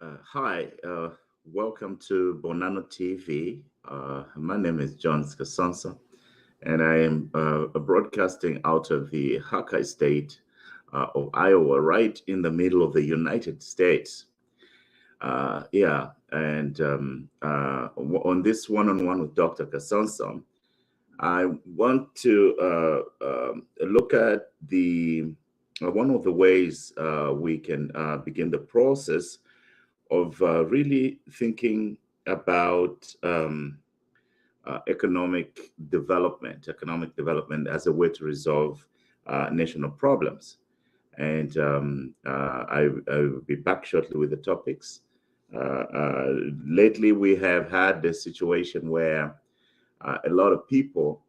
Hi, welcome to Bonano TV. My name is John Kasonso, and I am broadcasting out of the Hawkeye State of Iowa, right in the middle of the United States. On this one-on-one with Dr. Kasonso, I want to look at the one of the ways we can begin the process of really thinking about economic development as a way to resolve national problems. And I will be back shortly with the topics. Lately, we have had this situation where a lot of people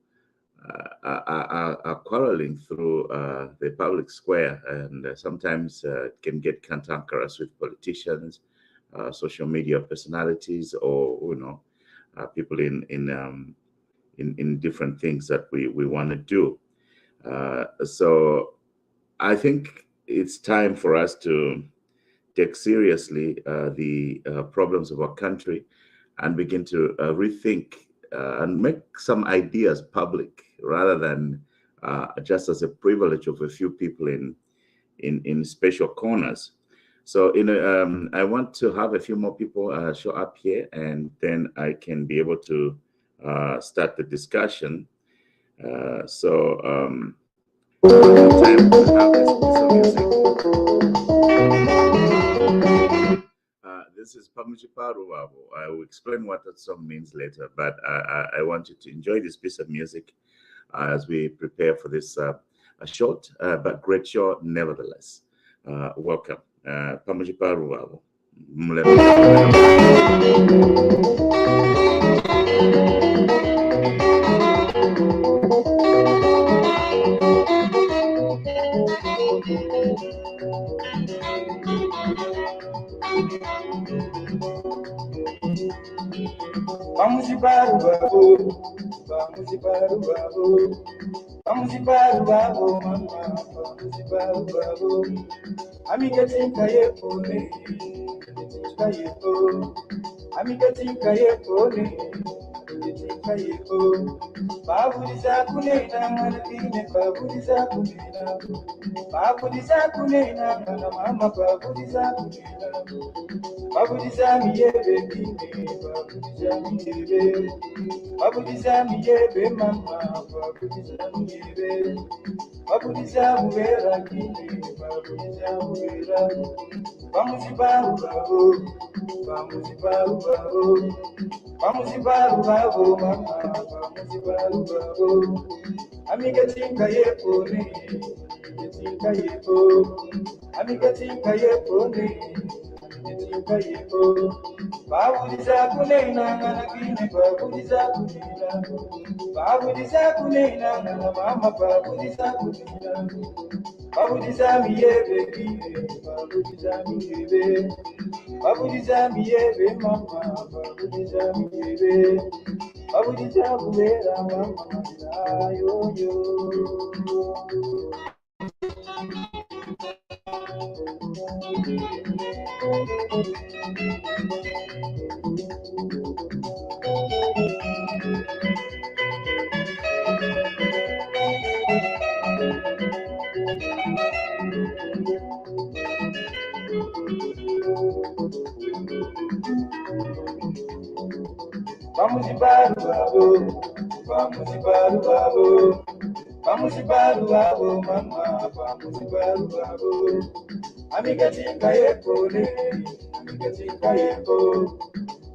are quarreling through the public square, and sometimes it can get cantankerous with politicians, social media personalities, or people in different things that we want to do. So I think it's time for us to take seriously the problems of our country and begin to rethink and make some ideas public rather than just as a privilege of a few people in special corners. So I want to have a few more people show up here, and then I can be able to start the discussion. Time to have this piece of music. This is Pamujipa Ruwabo. I will explain what that song means later, but I want you to enjoy this piece of music as we prepare for this a short but great show nevertheless. Welcome. Pamujipa Ruwabo. Vamos de baru-baru, vamos de baru-baru, vamos de baru-baru, mamá, vamos de baru-baru. Amiga tinka yepone, tinka yepo, amiga tinka yepone, tinka yepo. Babuliza kunena manatine, babuliza kunena, babuliza kunena, mana mama babuliza kunena. Babuliza miyebe kine, babuliza miyebe, babuliza miyebe mama, babuliza miyebe, babuliza mubera kine, babuliza mubera. Vamos de baru-baru, vamos de baru-baru, vamos de baru-baru, mama, vamos de baru-baru. Amiga tinka yepone, tinka yepo, amiga tinka yepone. Babuliza kunena ngana kine babuliza kunena, babuliza kunena ngana mama babuliza kunena, babuliza miyebe kine babuliza miyebe, babuliza miyebe mama babuliza miyebe, babuliza kubera mama yo yo. Vamos de baru-baru, vamos de baru-baru, vamos de baru-baru, mamá, vamos de baru-baru. Amiga tinka yepone, amiga tinka yepo,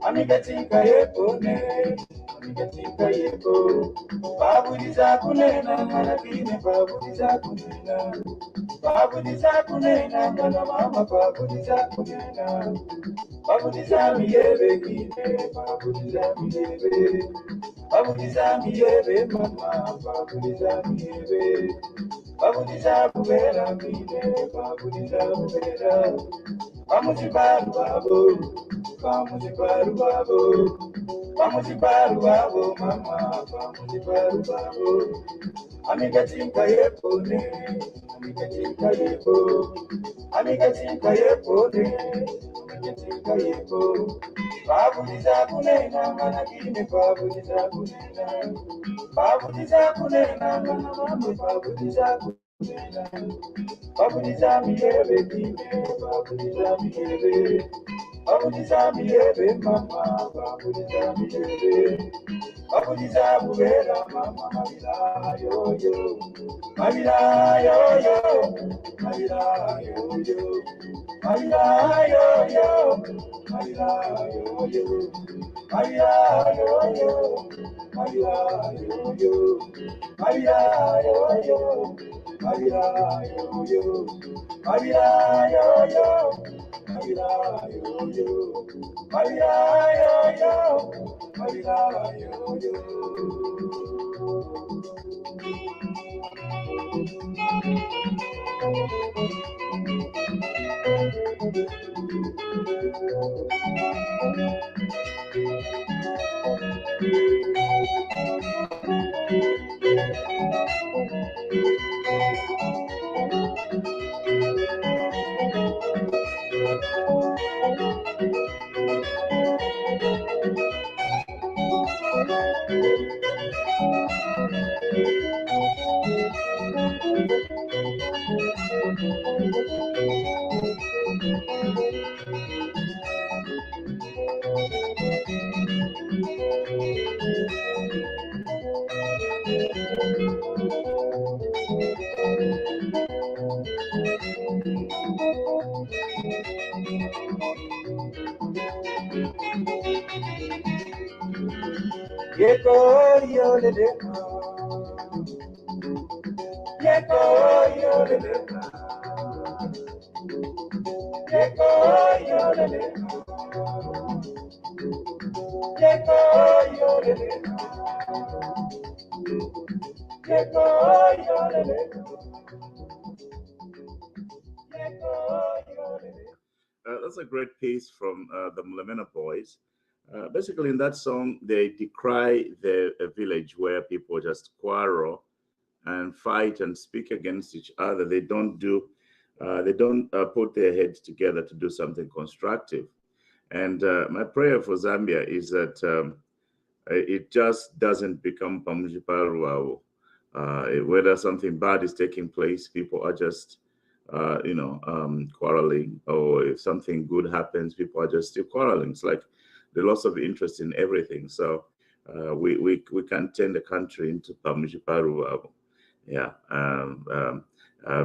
amiga tinka yepone, amiga tinka yepo. Babuliza kunena manakine, babuliza kunena, babuliza kunena mana mama, babuliza kunena. Babuliza miyebe kine, babuliza miyebe, babuliza miyebe mama, babuliza miyebe, babuliza kubera kine, babuliza kubera. Vamos de baru-baru, vamos de baru-baru, vamos de baru-baru, mama, vamos de baru-baru. Amiga tinka yepone, amiga tinka yepo, amiga tinka yepone, amiketinga yeko babuliza kunena mana kime babuliza kunena babuliza kunena mana mambo babuliza kunena babuliza miyebe kime babuliza miyebe babuliza miyebe mama babuliza miyebe babuliza bubera mama mabira yoyo mabira yoyo mabira yoyo mabira yoyo mabira yoyo mabira yoyo mabira yoyo mabira yoyo mabira yoyo mabira yoyo mabira yoyo mabira yoyo mabira yoyo. Yeko yolele, yeko yolele, yeko yolele, yeko yolele, yeko yolele, yeko yolele. That's a great piece from the Mulamena Boys. Basically, in that song, they decry the village where people just quarrel and fight and speak against each other. They don't put their heads together to do something constructive. And my prayer for Zambia is that it just doesn't become Pamujiparuao. Whether something bad is taking place, people are just, quarreling, or if something good happens, people are just still quarreling. It's like the loss of interest in everything. So we can turn the country into Pamujiparuao. Yeah,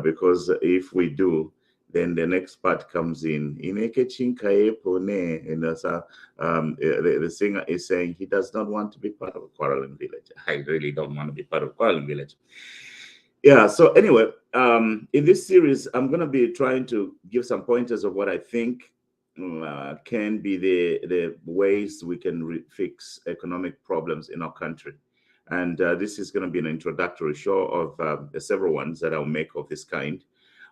because if we do, then the next part comes in. The singer is saying he does not want to be part of a quarreling village. I really don't want to be part of a quarreling village. Yeah, so anyway, in this series, I'm going to be trying to give some pointers of what I think can be the ways we can fix economic problems in our country. And this is going to be an introductory show of the several ones that I'll make of this kind.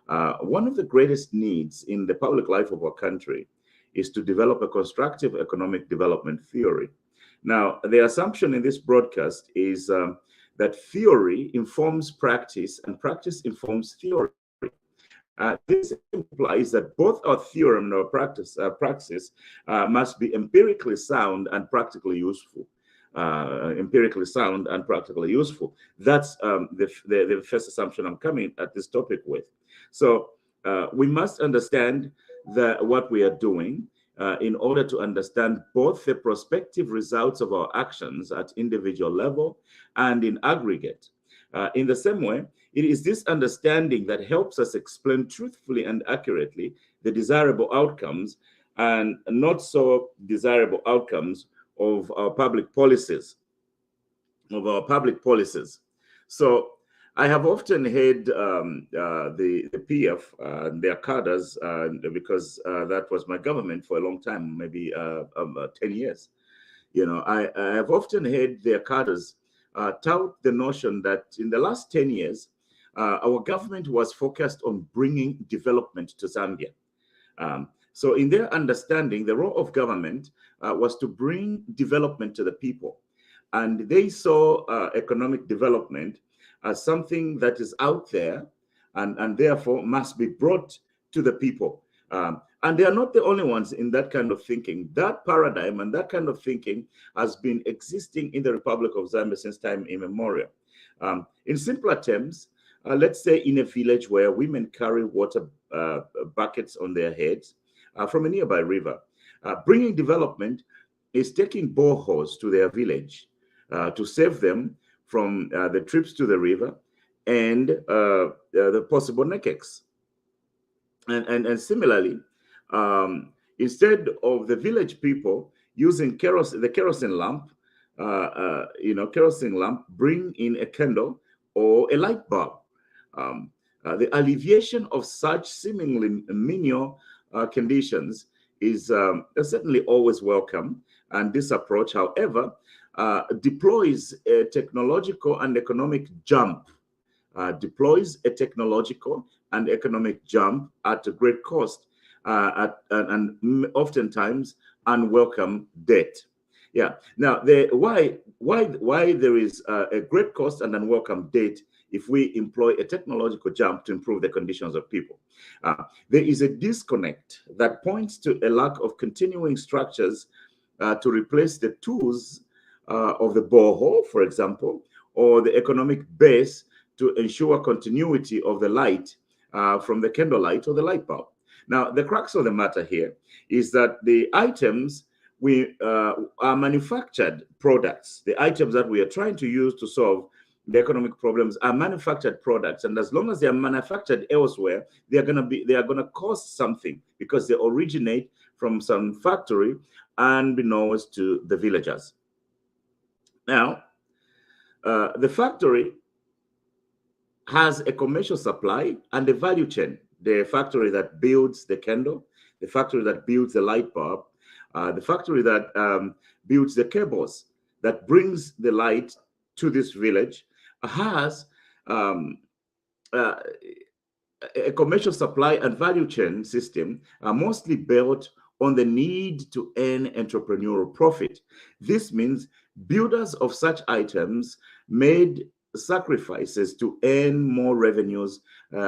One of the greatest needs in the public life of our country is to develop a constructive economic development theory. Now, the assumption in this broadcast is that theory informs practice and practice informs theory. This implies that both our theorem and our praxis must be empirically sound and practically useful. Empirically sound and practically useful. That's the first assumption I'm coming at this topic with. So we must understand what we are doing in order to understand both the prospective results of our actions at individual level and in aggregate. In the same way, it is this understanding that helps us explain truthfully and accurately the desirable outcomes and not so desirable outcomes of our public policies. So I have often heard the PF, their cadres, because that was my government for a long time, maybe 10 years. I have often heard their cadres tout the notion that in the last 10 years, our government was focused on bringing development to Zambia. So in their understanding, the role of government was to bring development to the people. And they saw economic development as something that is out there and therefore must be brought to the people. And they are not the only ones in that kind of thinking. That paradigm and that kind of thinking has been existing in the Republic of Zambia since time immemorial. In simpler terms, let's say in a village where women carry water buckets on their heads from a nearby river, bringing development is taking boreholes to their village to save them from the trips to the river and the possible neckeks. And similarly, instead of the village people using the kerosene lamp, kerosene lamp, bring in a candle or a light bulb. The alleviation of such seemingly menial conditions is certainly always welcome. And this approach, however, deploys a technological and economic jump, at a great cost and oftentimes unwelcome debt. Yeah. Now, why there is a great cost and unwelcome debt if we employ a technological jump to improve the conditions of people? There is a disconnect that points to a lack of continuing structures to replace the tools of the borehole, for example, or the economic base to ensure continuity of the light from the candlelight or the light bulb. Now, the crux of the matter here is that the items are manufactured products. The items that we are trying to use to solve the economic problems are manufactured products, and as long as they are manufactured elsewhere, they are going to cost something because they originate from some factory unbeknownst to the villagers. Now, the factory has a commercial supply and a value chain. The factory that builds the candle, the factory that builds the light bulb, the factory that builds the cables that brings the light to this village has a commercial supply and value chain system mostly built on the need to earn entrepreneurial profit. This means builders of such items made sacrifices to earn more revenues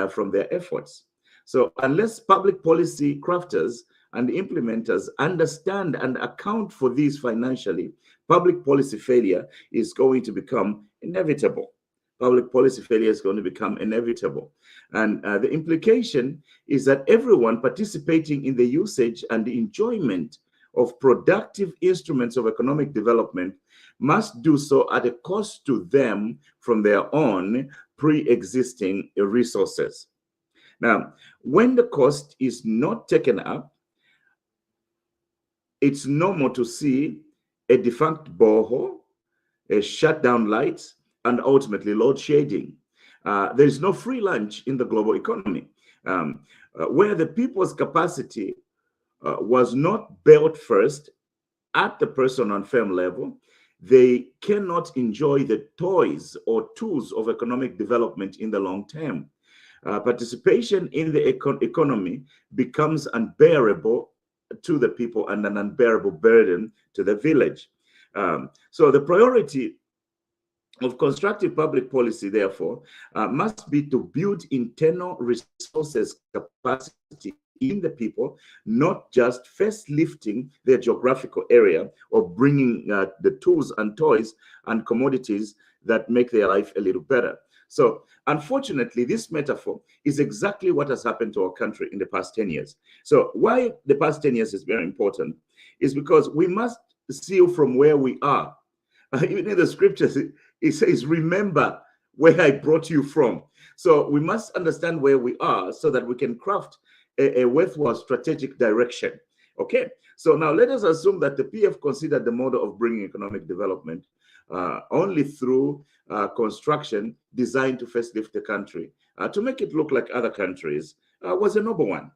from their efforts. So unless public policy crafters and implementers understand and account for these financially, public policy failure is going to become inevitable. Public policy failure is going to become inevitable. And the implication is that everyone participating in the usage and the enjoyment of productive instruments of economic development must do so at a cost to them from their own pre-existing resources. Now, when the cost is not taken up, it's normal to see a defunct borehole, a shutdown lights, and ultimately load shedding. There is no free lunch in the global economy, where the people's capacity was not built first at the person and firm level. They cannot enjoy the toys or tools of economic development in the long term. Participation in the economy becomes unbearable to the people and an unbearable burden to the village. So the priority of constructive public policy, therefore, must be to build internal resources capacity in the people, not just first lifting their geographical area or bringing the tools and toys and commodities that make their life a little better. So unfortunately, this metaphor is exactly what has happened to our country in the past 10 years. So why the past 10 years is very important is because we must see from where we are. Even in the scriptures, it says, remember where I brought you from. So we must understand where we are so that we can craft a worthwhile strategic direction. Okay, so now let us assume that the PF considered the model of bringing economic development only through construction designed to first lift the country, to make it look like other countries, was a noble one.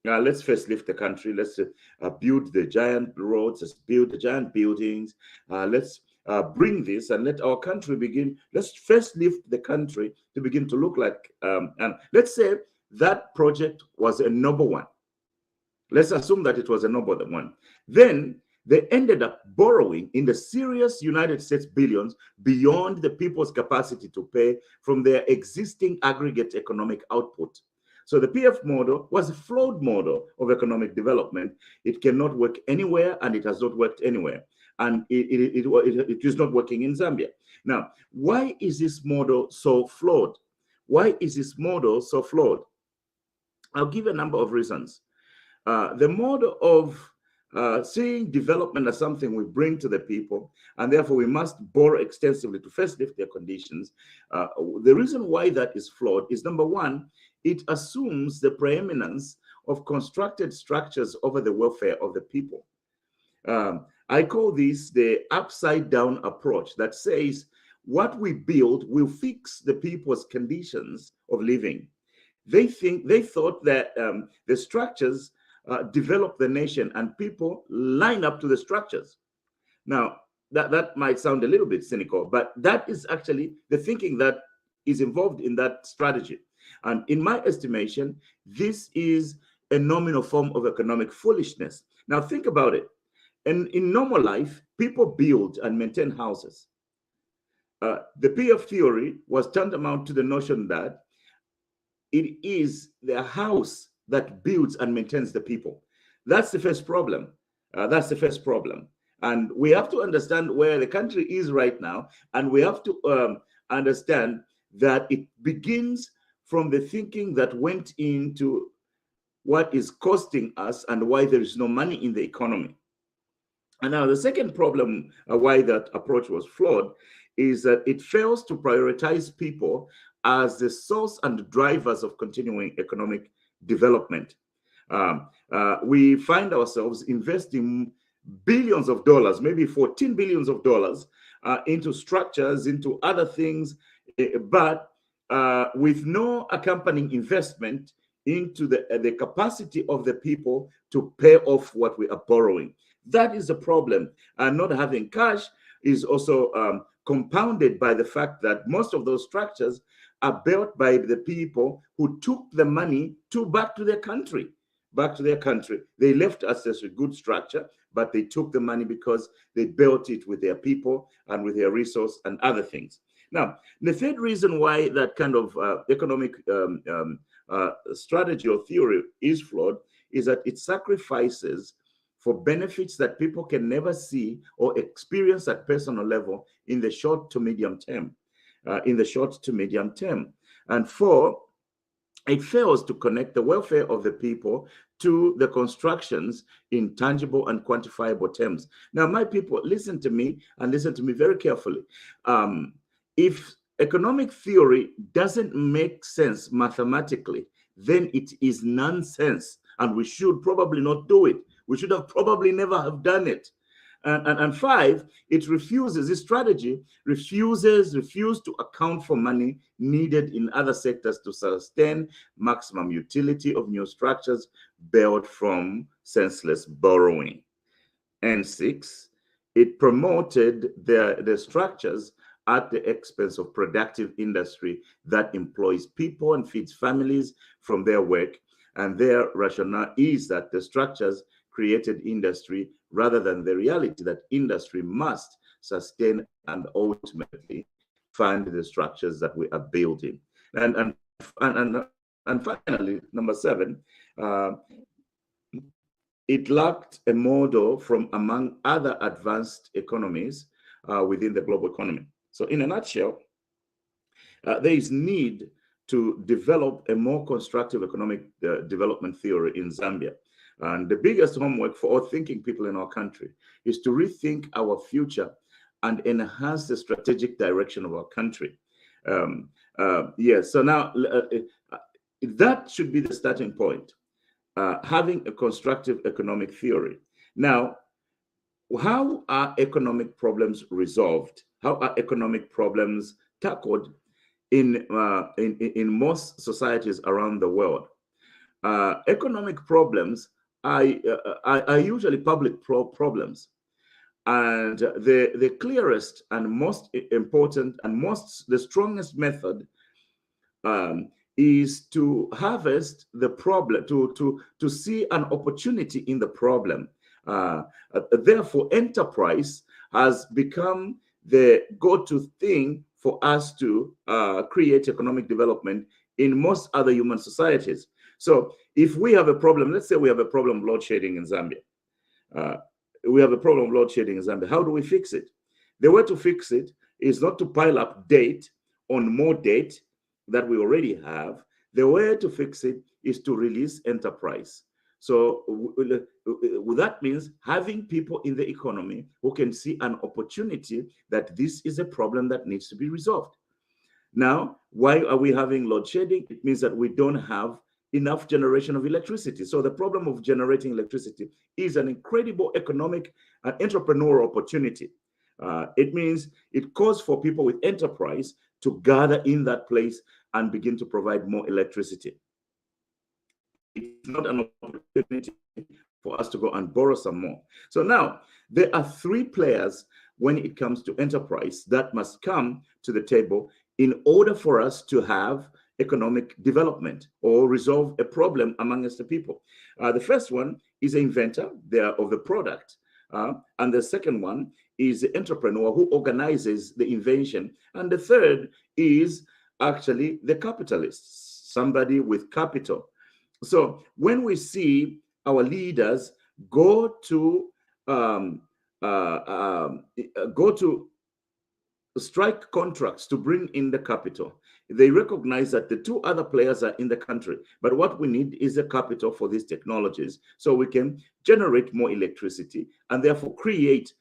Let's first lift the country. Let's build the giant roads. Let's build the giant buildings. Let's bring this and let our country begin. Let's first lift the country to begin to look like, and let's say that project was a noble one. Let's assume that it was a noble one. Then they ended up borrowing in the serious United States billions beyond the people's capacity to pay from their existing aggregate economic output. So the PF model was a flawed model of economic development. It cannot work anywhere, and it has not worked anywhere. And it is not working in Zambia. Now, why is this model so flawed? Why is this model so flawed? I'll give a number of reasons. The model of seeing development as something we bring to the people, and therefore we must borrow extensively to first lift their conditions. The reason why that is flawed is, number one, it assumes the preeminence of constructed structures over the welfare of the people. I call this the upside down approach that says what we build will fix the people's conditions of living. They thought that the structures develop the nation and people line up to the structures. Now, that might sound a little bit cynical, but that is actually the thinking that is involved in that strategy. And in my estimation, this is a nominal form of economic foolishness. Now, think about it. And in normal life, people build and maintain houses. The PF theory was tantamount to the notion that it is the house that builds and maintains the people. That's the first problem. That's the first problem. And we have to understand where the country is right now. And we have to understand that it begins from the thinking that went into what is costing us and why there is no money in the economy. And now the second problem why that approach was flawed is that it fails to prioritize people as the source and drivers of continuing economic development. We find ourselves investing billions of dollars, maybe 14 billions of dollars into structures, into other things, but with no accompanying investment into the capacity of the people to pay off what we are borrowing. That is a problem. And not having cash is also compounded by the fact that most of those structures are built by the people who took the money back to their country. Back to their country. They left us as a good structure, but they took the money because they built it with their people and with their resource and other things. Now, the third reason why that kind of economic strategy or theory is flawed is that it sacrifices for benefits that people can never see or experience at personal level in the short to medium term. And four, it fails to connect the welfare of the people to the constructions in tangible and quantifiable terms. Now, my people, listen to me and listen to me very carefully. If economic theory doesn't make sense mathematically, then it is nonsense, and we should probably not do it. We should have probably never have done it. And five, it refuses, this strategy refuses to account for money needed in other sectors to sustain maximum utility of new structures built from senseless borrowing. And six, it promoted the structures at the expense of productive industry that employs people and feeds families from their work. And their rationale is that the structures created industry rather than the reality that industry must sustain and ultimately fund the structures that we are building. And finally, number seven, it lacked a model from among other advanced economies within the global economy. So in a nutshell, there is need to develop a more constructive economic development theory in Zambia. And the biggest homework for all thinking people in our country is to rethink our future and enhance the strategic direction of our country. So now that should be the starting point, having a constructive economic theory. Now, how are economic problems resolved? How are economic problems tackled in most societies around the world? Economic problems are usually public problems, and the clearest and most important and the strongest method is to harvest the problem, to see an opportunity in the problem. Therefore, enterprise has become the go-to thing for us to create economic development in most other human societies. So if we have a problem, let's say we have a problem of load shedding in Zambia. We have a problem of load shedding in Zambia. How do we fix it? The way to fix it is not to pile up debt on more debt that we already have. The way to fix it is to release enterprise. So that means having people in the economy who can see an opportunity that this is a problem that needs to be resolved. Now, why are we having load shedding? It means that we don't have enough generation of electricity. So the problem of generating electricity is an incredible economic and entrepreneurial opportunity. It means it calls for people with enterprise to gather in that place and begin to provide more electricity. It's not an opportunity for us to go and borrow some more. So now there are three players when it comes to enterprise that must come to the table in order for us to have economic development or resolve a problem amongst the people. The first one is the inventor of the product. And the second one is the entrepreneur who organizes the invention. And the third is actually the capitalist, somebody with capital. So when we see our leaders go to strike contracts to bring in the capital, they recognize that the two other players are in the country, but what we need is a capital for these technologies so we can generate more electricity and therefore create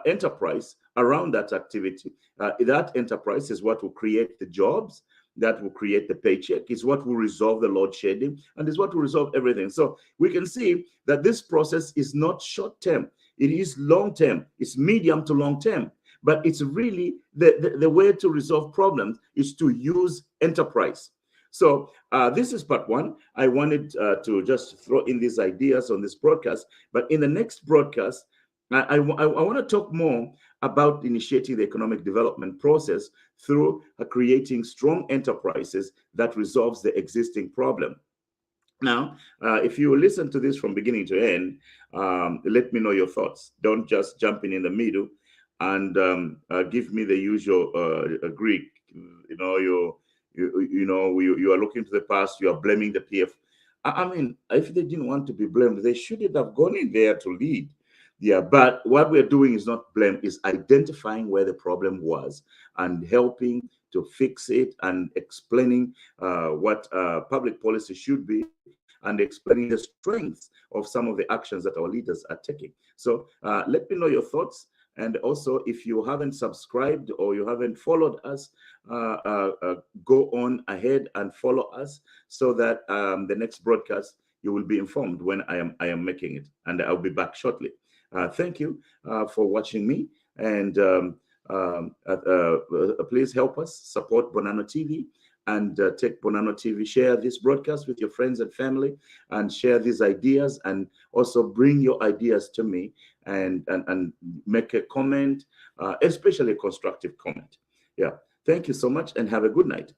enterprise around that activity. That enterprise is what will create the jobs, that will create the paycheck, is what will resolve the load shedding, and is what will resolve everything. So we can see that this process is not short term, it is long term, it's medium to long term. But it's really the way to resolve problems is to use enterprise. So this is part one. I wanted to just throw in these ideas on this broadcast. But in the next broadcast, I want to talk more about initiating the economic development process through creating strong enterprises that resolves the existing problem. Now, if you listen to this from beginning to end, let me know your thoughts. Don't just jump in the middle and give me the usual Greek. You know, you are looking to the past. You are blaming the PF. I mean, if they didn't want to be blamed, they shouldn't have gone in there to lead. Yeah, but what we're doing is not blame, is identifying where the problem was and helping to fix it and explaining what public policy should be and explaining the strengths of some of the actions that our leaders are taking. So let me know your thoughts. And also, if you haven't subscribed or you haven't followed us, go on ahead and follow us so that the next broadcast, you will be informed when I am making it. And I'll be back shortly. Thank you for watching me. And please help us support Bonano TV and take Bonano TV, share this broadcast with your friends and family, and share these ideas, and also bring your ideas to me and make a comment, especially a constructive comment. Yeah, thank you so much and have a good night.